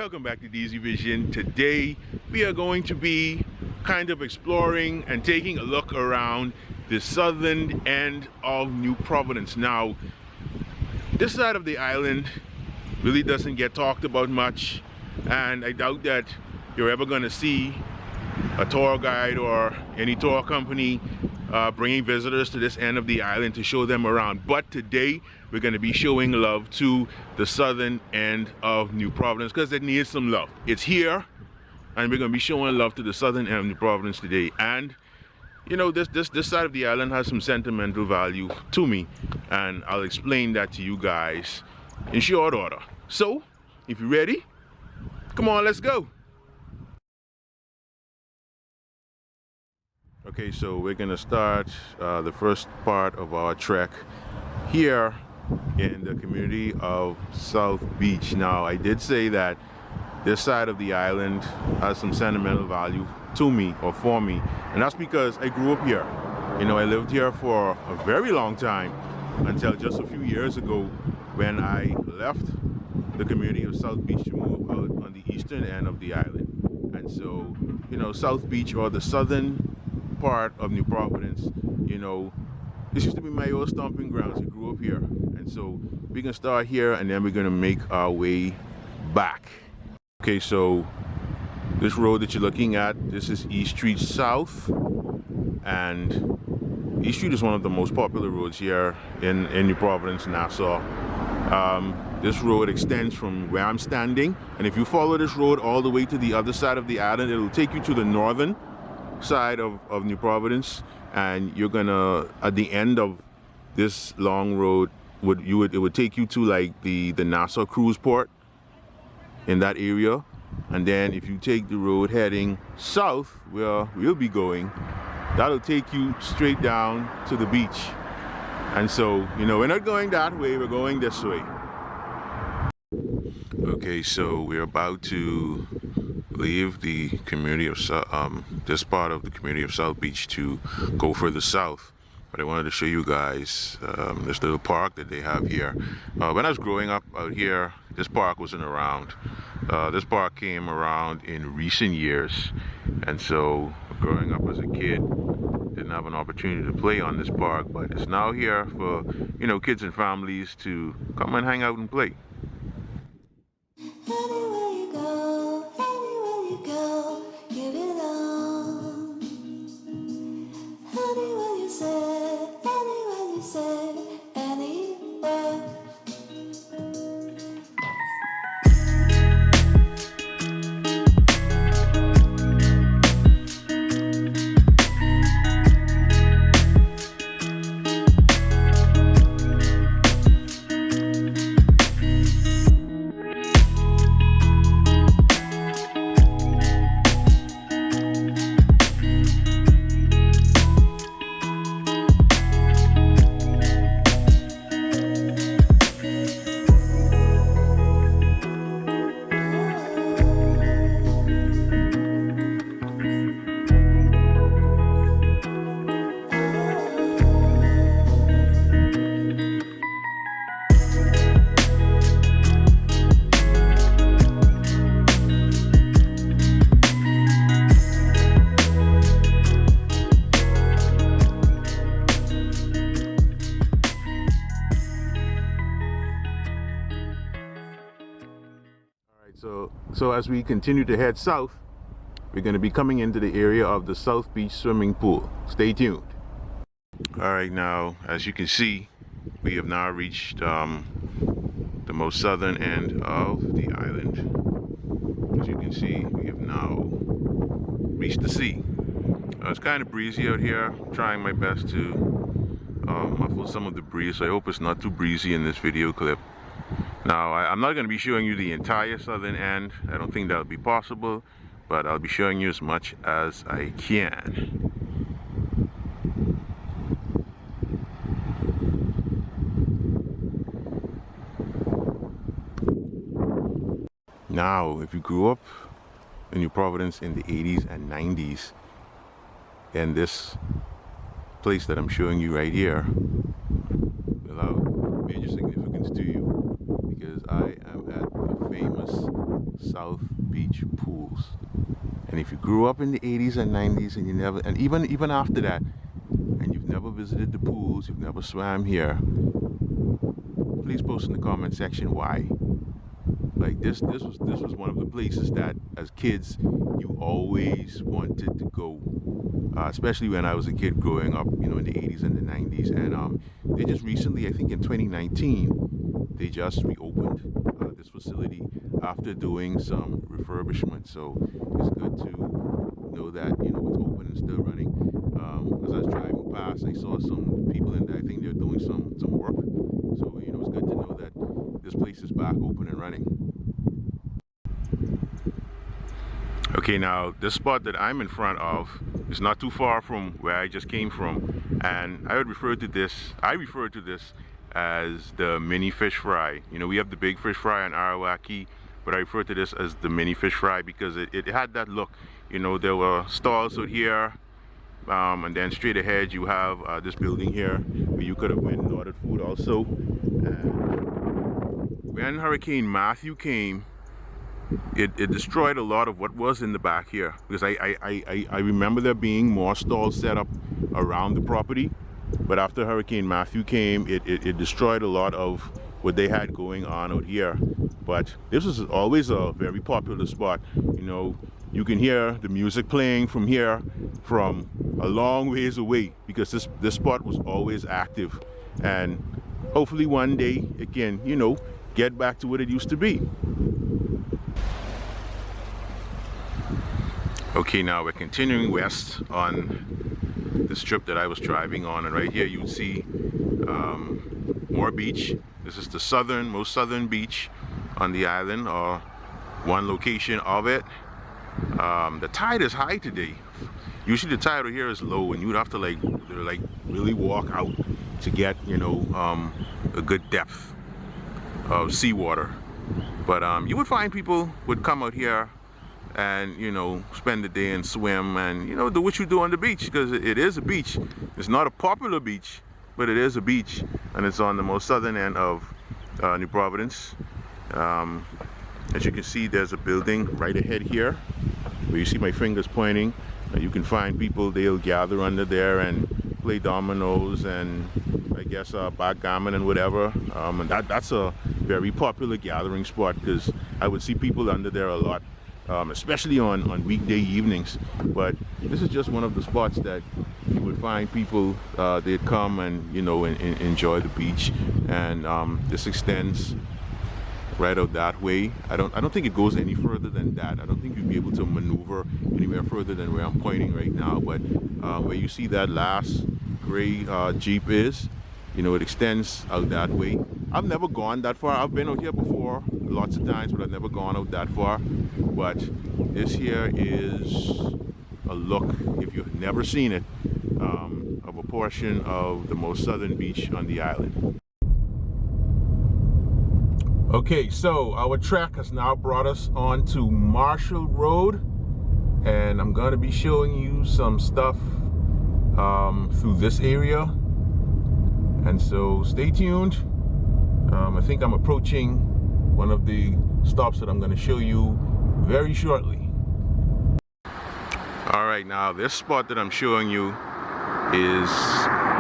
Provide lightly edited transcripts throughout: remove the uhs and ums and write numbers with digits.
Welcome back to DeezyVision. Today we are going to be kind of exploring and taking a look around the southern end of New Providence. Now, this side of the island really doesn't get talked about much, and I doubt that you're ever going to see a tour guide or any tour company bringing visitors to this end of the island to show them around. But today we're going to be showing love to the southern end of New Providence because it needs some love. It's here, and we're going to be showing love to the southern end of New Providence today. And you know, this side of the island has some sentimental value to me, and I'll explain that to you guys in short order. So if you're ready, come on, let's go. Okay, so we're gonna start the first part of our trek here in the community of South Beach. Now, I did say that this side of the island has some sentimental value to me, or for me, and that's because I grew up here. You know, I lived here for a very long time until just a few years ago when I left the community of South Beach to move out on the eastern end of the island. And so, you know, South Beach, or the southern part of New Providence, you know, this used to be my old stomping grounds. I grew up here, and so we're gonna start here and then we're gonna make our way back. Okay, so this road that you're looking at, this is East Street South, and East Street is one of the most popular roads here in New Providence, Nassau. This road extends from where I'm standing, and if you follow this road all the way to the other side of the island, it'll take you to the northern side of New Providence, and you're gonna, at the end of this long road, it would take you to like the Nassau cruise port in that area. And then if you take the road heading south where we'll be going, that'll take you straight down to the beach. And so, you know, we're not going that way, we're going this way. Okay, so we're about to leave the community of this part of the community of South Beach to go further south. But I wanted to show you guys this little park that they have here. When I was growing up out here, this park wasn't around. This park came around in recent years, and so growing up as a kid, didn't have an opportunity to play on this park, but it's now here for, you know, kids and families to come and hang out and play. Anywhere you go, give it all. Anywhere you say, anywhere. So as we continue to head south, we're going to be coming into the area of the South Beach swimming pool. Stay tuned. All right, now as you can see, we have now reached the most southern end of the island. As you can see, we have now reached the sea. It's kind of breezy out here. I'm trying my best to muffle some of the breeze, so I hope it's not too breezy in this video clip. Now, I'm not going to be showing you the entire southern end. I don't think that'll be possible, but I'll be showing you as much as I can. Now, if you grew up in New Providence in the 80s and 90s, then this place that I'm showing you right here will have major significance to you, because I am at the famous South Beach pools. And if you grew up in the 80s and 90s and you never, and even after that, and you've never visited the pools, you've never swam here, please post in the comment section why. Like this was one of the places that as kids you always wanted to go, especially when I was a kid growing up, you know, in the 80s and the 90s. And they just recently, I think in 2019, they just reopened this facility after doing some refurbishment. So it's good to know that, you know, it's open and still running. As I was driving past, I saw some people in there. I think they're doing some work. So, you know, it's good to know that this place is back open and running. Okay, now this spot that I'm in front of is not too far from where I just came from, and I refer to this as the mini fish fry. You know, we have the big fish fry in Arawaki, but I refer to this as the mini fish fry because it had that look. You know, there were stalls out here, and then straight ahead you have this building here where you could have went and ordered food also. And when Hurricane Matthew came, it destroyed a lot of what was in the back here, because I remember there being more stalls set up around the property, but after Hurricane Matthew came, it destroyed a lot of what they had going on out here. But this was always a very popular spot. You know, you can hear the music playing from here from a long ways away because this spot was always active, and hopefully one day it can, you know, get back to what it used to be. Okay, now we're continuing west on the strip that I was driving on, and right here you would see more beach. This is the most southern beach on the island, or one location of it. The tide is high today. Usually the tide over here is low, and you'd have to like really walk out to get, you know, a good depth of seawater. But you would find people would come out here and, you know, spend the day and swim and, you know, do what you do on the beach, because it is a beach. It's not a popular beach, but it is a beach, and it's on the most southern end of New Providence. As you can see, there's a building right ahead here where you see my fingers pointing. You can find people, they'll gather under there and play dominoes and I guess backgammon and whatever. And that's a very popular gathering spot, because I would see people under there a lot. Especially on weekday evenings. But this is just one of the spots that you would find people, they'd come and, you know, and enjoy the beach. And this extends right out that way. I don't think it goes any further than that. I don't think you'd be able to maneuver anywhere further than where I'm pointing right now. But where you see that last gray Jeep is, you know, it extends out that way. I've never gone that far. I've been out here before lots of times, but I've never gone out that far. But this here is a look, if you've never seen it, of a portion of the most southern beach on the island. Okay, so our trek has now brought us onto Marshall Road, and I'm going to be showing you some stuff through this area. And so stay tuned. I think I'm approaching one of the stops that I'm going to show you very shortly. All right, now this spot that I'm showing you is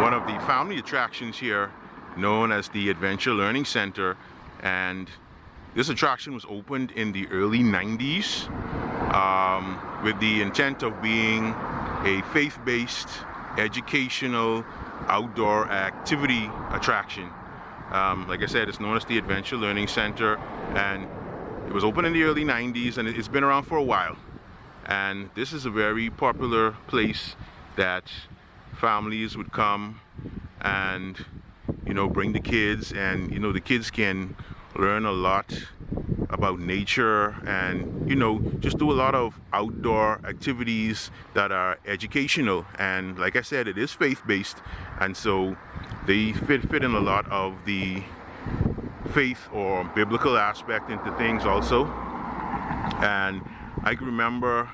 one of the family attractions here, known as the Adventure Learning Center. And this attraction was opened in the early 90s with the intent of being a faith-based, educational, outdoor activity attraction. Like I said, it's known as the Adventure Learning Center, and it was opened in the early 90s, and it's been around for a while. And this is a very popular place that families would come and, you know, bring the kids, and, you know, the kids can learn a lot about nature and, you know, just do a lot of outdoor activities that are educational. And like I said, it is faith-based, and so they fit in a lot of the faith or biblical aspect into things also. And I can remember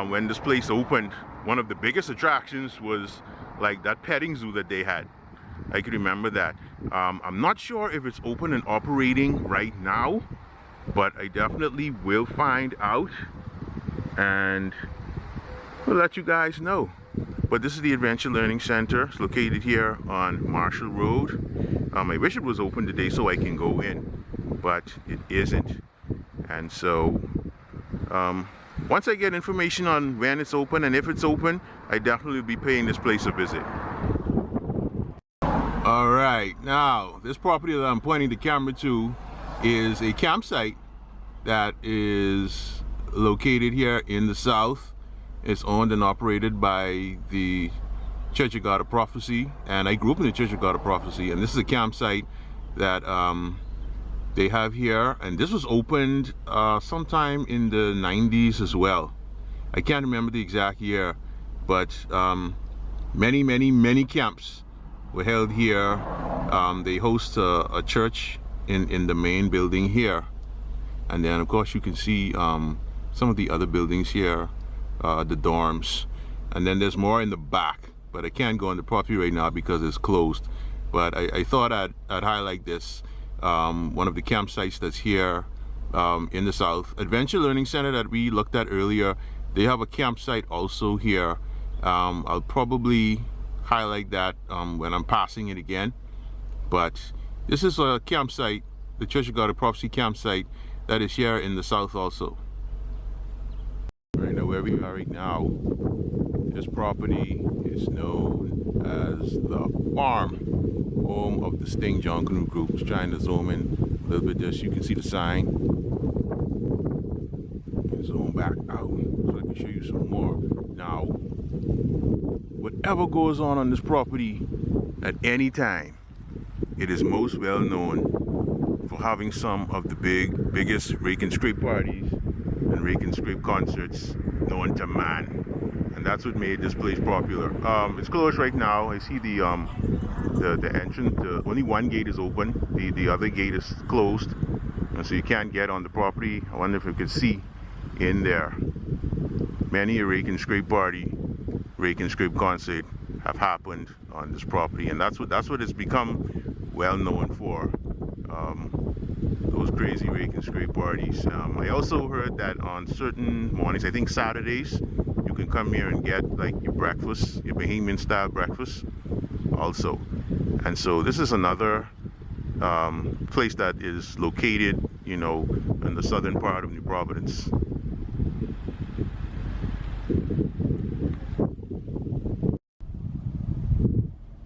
when this place opened, one of the biggest attractions was like that petting zoo that they had. I can remember that. I'm not sure if it's open and operating right now, but I definitely will find out and we'll let you guys know. But this is the Adventure Learning Center. It's located here on Marshall Road. I wish it was open today so I can go in, but it isn't. And so once I get information on when it's open and if it's open, I definitely will be paying this place a visit. All right, now this property that I'm pointing the camera to is a campsite that is located here in the south. It's owned and operated by the Church of God of Prophecy, and I grew up in the Church of God of Prophecy, and this is a campsite that they have here, and this was opened sometime in the 90s as well. I can't remember the exact year, but many camps were held here. They host a church in the main building here, and then of course you can see some of the other buildings here, the dorms, and then there's more in the back, but I can't go on the property right now because it's closed. But I thought I'd highlight this, one of the campsites that's here in the south. Adventure Learning Center that we looked at earlier, they have a campsite also here. I'll probably highlight that when I'm passing it again. But this is a campsite, the Church of God of Prophecy campsite, that is here in the south also. Right now, where we are right now, this property is known as the farm, home of the Sting John Canoe Group. Just trying to zoom in a little bit there so you can see the sign. Zoom back out so I can show you some more. Now, whatever goes on this property at any time, it is most well known for having some of the biggest rake and scrape parties and rake and scrape concerts known to man, and that's what made this place popular. It's closed right now. I see the entrance. Only one gate is open. The other gate is closed, and so you can't get on the property. I wonder if you could see in there. Many a rake and scrape party, rake and scrape concert have happened on this property, and that's what it's become well known for. Those crazy rake and scrape parties. I also heard that on certain mornings, I think Saturdays, you can come here and get like your breakfast, your Bahamian style breakfast also. And so this is another place that is located, you know, in the southern part of New Providence.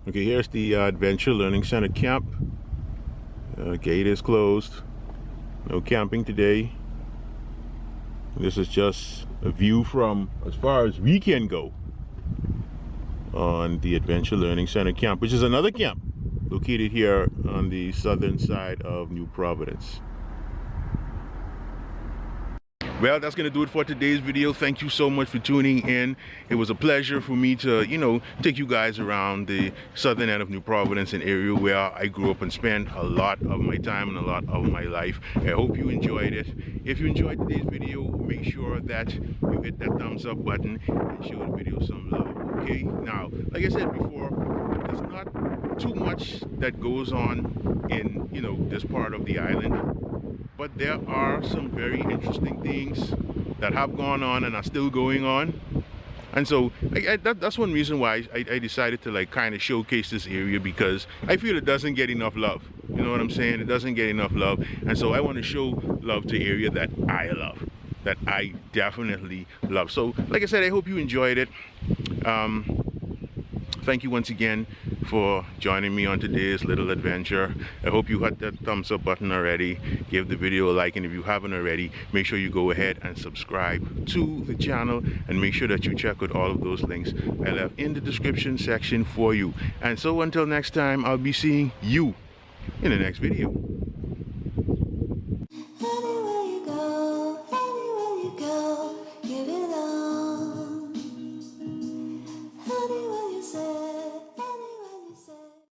Okay, here's the Adventure Learning Center camp. Gate is closed. No camping today. This is just a view from as far as we can go on the Adventure Learning Center camp, which is another camp located here on the southern side of New Providence. Well, that's going to do it for today's video. Thank you so much for tuning in. It was a pleasure for me to, you know, take you guys around the southern end of New Providence, an area where I grew up and spent a lot of my time and a lot of my life. I hope you enjoyed it. If you enjoyed today's video, make sure that you hit that thumbs up button and show the video some love, okay? Now, like I said before, there's not too much that goes on in, you know, this part of the island. But there are some very interesting things that have gone on and are still going on. And so that's one reason why I decided to like kind of showcase this area, because I feel it doesn't get enough love. You know what I'm saying? It doesn't get enough love. And so I want to show love to an area that I love, that I definitely love. So like I said, I hope you enjoyed it. Thank you once again for joining me on today's little adventure. I hope you hit that thumbs up button already. Give the video a like, and if you haven't already, make sure you go ahead and subscribe to the channel, and make sure that you check out all of those links I left in the description section for you. And so until next time, I'll be seeing you in the next video. Anyway.